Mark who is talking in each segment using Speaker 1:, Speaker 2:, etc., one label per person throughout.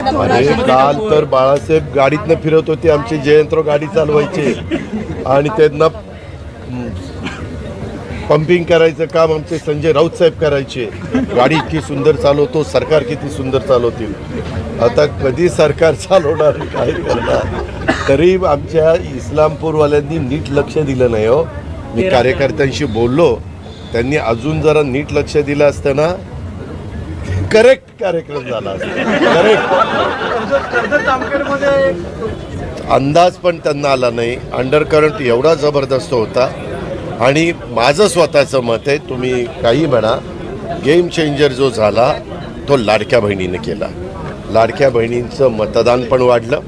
Speaker 1: अरे काल तर बाळासाहेब गाडीतनं फिरत होते, आमचे जयंतराव गाडी चालवायचे आणि त्यांना पंपिंग करायचं काम आमचे संजय राऊत साहेब करायचे. गाडी इतकी सुंदर चालवतो, सरकार किती सुंदर चालवतील. आता कधी सरकार चालवणार, काय करणार. तरी आमच्या इस्लामपूरवाल्यांनी नीट लक्ष दिलं नाही हो. मी कार्यकर्त्यांशी बोललो, त्यांनी अजून जरा नीट लक्ष दिलं असतं ना, करेक्ट कार्यक्रम झाला असता. करेक्ट अंदाज पण त्यांना आला नाही. अंडर करंट एवढा जबरदस्त होता. आणि माझं स्वतःचं मत आहे, तुम्ही काही म्हणा, गेम चेंजर जो झाला तो लाडक्या बहिणीने केला. लाडक्या बहिणींचं मतदान पण वाढलं,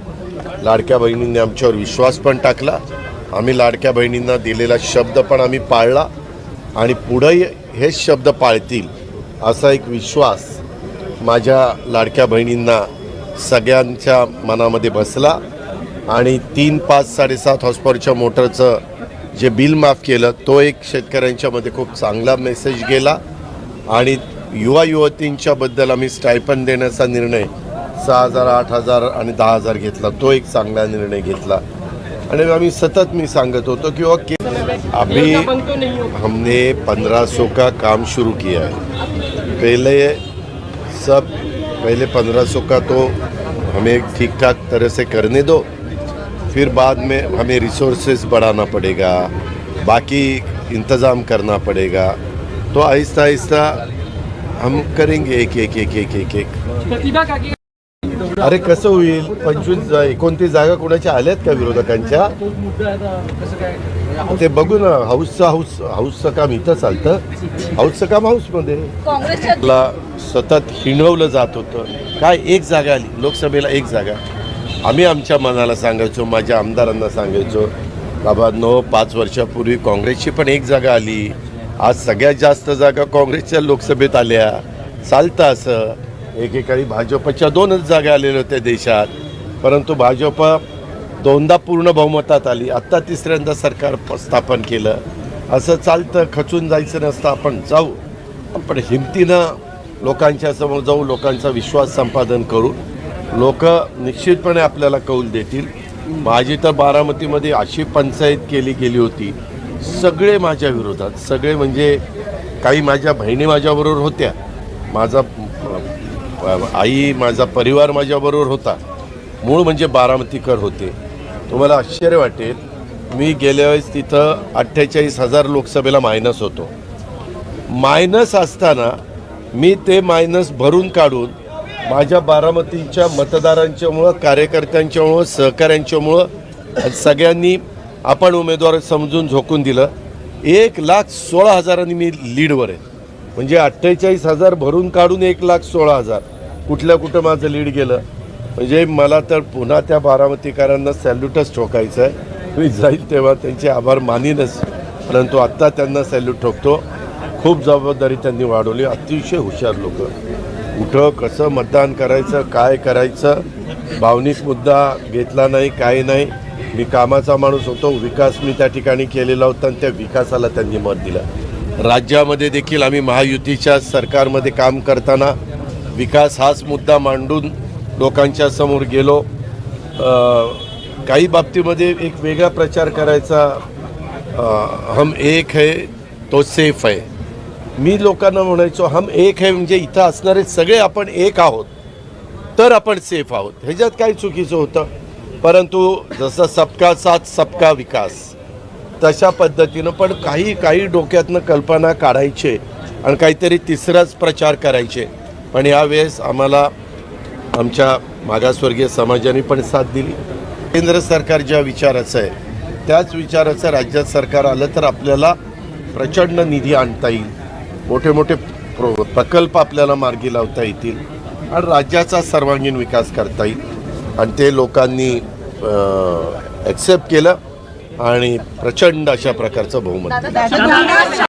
Speaker 1: लाडक्या बहिणींनी आमच्यावर विश्वास पण टाकला, आम्ही लाडक्या बहिणींना दिलेला शब्द पण आम्ही पाळला आणि पुढेही हेच शब्द पाळतील असा एक विश्वास माझ्या लाडक्या बहिणींना सगळ्यांच्या मनामध्ये बसला. आणि 3, 5, 7.5 हॉर्सपॉवरच्या मोटरचं जे बिल माफ केलं, तो एक शेतकऱ्यांच्यामध्ये खूप चांगला मेसेज गेला. आणि युवा युवतींच्याबद्दल आम्ही स्टायपन देण्याचा निर्णय 6,000, 8,000 आणि 10,000 घेतला, तो एक चांगला निर्णय घेतला. आणि आम्ही सतत मी सांगत होतो की ओके, अभी हमने 1500 का काम शुरू किया है. पहले 1500 का तो हमें ठीक ठाक तरह से करने दो, फिर बाद में हमें रिसोर्सेज बढ़ाना पड़ेगा, बाकी इंतज़ाम करना पड़ेगा. तो आहिस्ता आहिस्ता हम करेंगे एक एक एक एक एक एक. अरे कसं होईल, 29 जागा कोणाच्या आल्यात का विरोधकांच्या, ते बघू ना. हाऊसचं काम इथं चालतं, हाऊसचं काम हाऊसमध्ये. काँग्रेसला सतत हिणवलं जात होतं. काय एक जागा आली लोकसभेला, एक जागा. आम्ही आमच्या मनाला सांगायचो, माझ्या आमदारांना सांगायचो, बाबा 5 वर्षापूर्वी काँग्रेसची पण एक जागा आली, आज सगळ्यात जास्त जागा काँग्रेसच्या लोकसभेत आल्या. चालतं असं. एकेकाळी भाजपच्या 2च जागा आलेल्या होत्या देशात, परंतु भाजप 2दा पूर्ण बहुमतात आली. आत्ता 3ऱ्यांदा सरकार स्थापन केलं. असं चालतं. खचून जायचं नसतं, आपण जाऊ, पण हिमतीनं लोकांच्या समोर जाऊ, लोकांचा विश्वास संपादन करू. लोक निश्चितपणे आपल्याला कौल देतील. माझी तर बारामतीमध्ये अशी पंचायत केली गेली होती, सगळे माझ्या विरोधात, सगळे म्हणजे काही माझ्या बहिणी माझ्याबरोबर होत्या, माझा आई, माझा परिवार माझ्याबरोबर होता, मूळ म्हणजे बारामतीकर होते. तुम्हाला आश्चर्य वाटेल, मी गेल्या वेळेस तिथं 48,000 लोकसभेला मायनस होतो. मायनस असताना मी ते मायनस भरून काढून माझ्या बारामतीच्या मतदारांच्यामुळं, कार्यकर्त्यांच्यामुळं, सहकाऱ्यांच्यामुळं सगळ्यांनी आपण उमेदवार समजून झोकून दिलं. 1,16,000 मी लीडवर आहे. म्हणजे 48,000 भरून काढून 1,16,000 कुठं माझं लीड गेलं. म्हणजे मला तर पुन्हा त्या बारामतीकरांना सॅल्यूटच ठोकायचं आहे. मी जाईल तेव्हा त्यांचे आभार मानीनच, परंतु आत्ता त्यांना सॅल्यूट ठोकतो. खूप जबाबदारी त्यांनी वाढवली. अतिशय हुशार लोक. कुठं कसं मतदान करायचं, काय करायचं, भावनिक मुद्दा घेतला नाही, काय नाही. मी कामाचा माणूस होतो, विकास मी त्या ठिकाणी केलेला होता आणि त्या विकासाला त्यांनी मत दिलं. राज्यामध्ये देखील आम्ही महायुतीच्या सरकारमध्ये काम करताना विकास हाच मुद्दा मांडून लोकांच्या समोर गेलो. काही बाबतीमध्ये एक वेगळा प्रचार करायचा, हम एक है तो सेफ है. मी लोकांना म्हणायचो, हम एक है म्हणजे इथं असणारे सगळे आपण एक आहोत तर आपण सेफ आहोत. ह्याच्यात काही चुकीचं होतं. परंतु जसं सबका साथ सबका विकास, तशा पद्धतीनं पण काही डोक्यातनं कल्पना काढायचे आणि काहीतरी तिसराच प्रचार करायचे. पण यावेळेस आम्हाला आमच्या मागासवर्गीय समाजाने पण साथ दिली. केंद्र सरकार ज्या विचाराचं आहे त्याच विचाराचं राज्यात सरकार आलं तर आपल्याला प्रचंड निधी आणता येईल, मोठे मोठे प्रकल्प आपल्याला मार्गी लावता येतील आणि राज्याचा सर्वांगीण विकास करता येईल. आणि ते लोकांनी ॲक्सेप्ट केलं आणि प्रचंड अशा प्रकारचं बहुमत.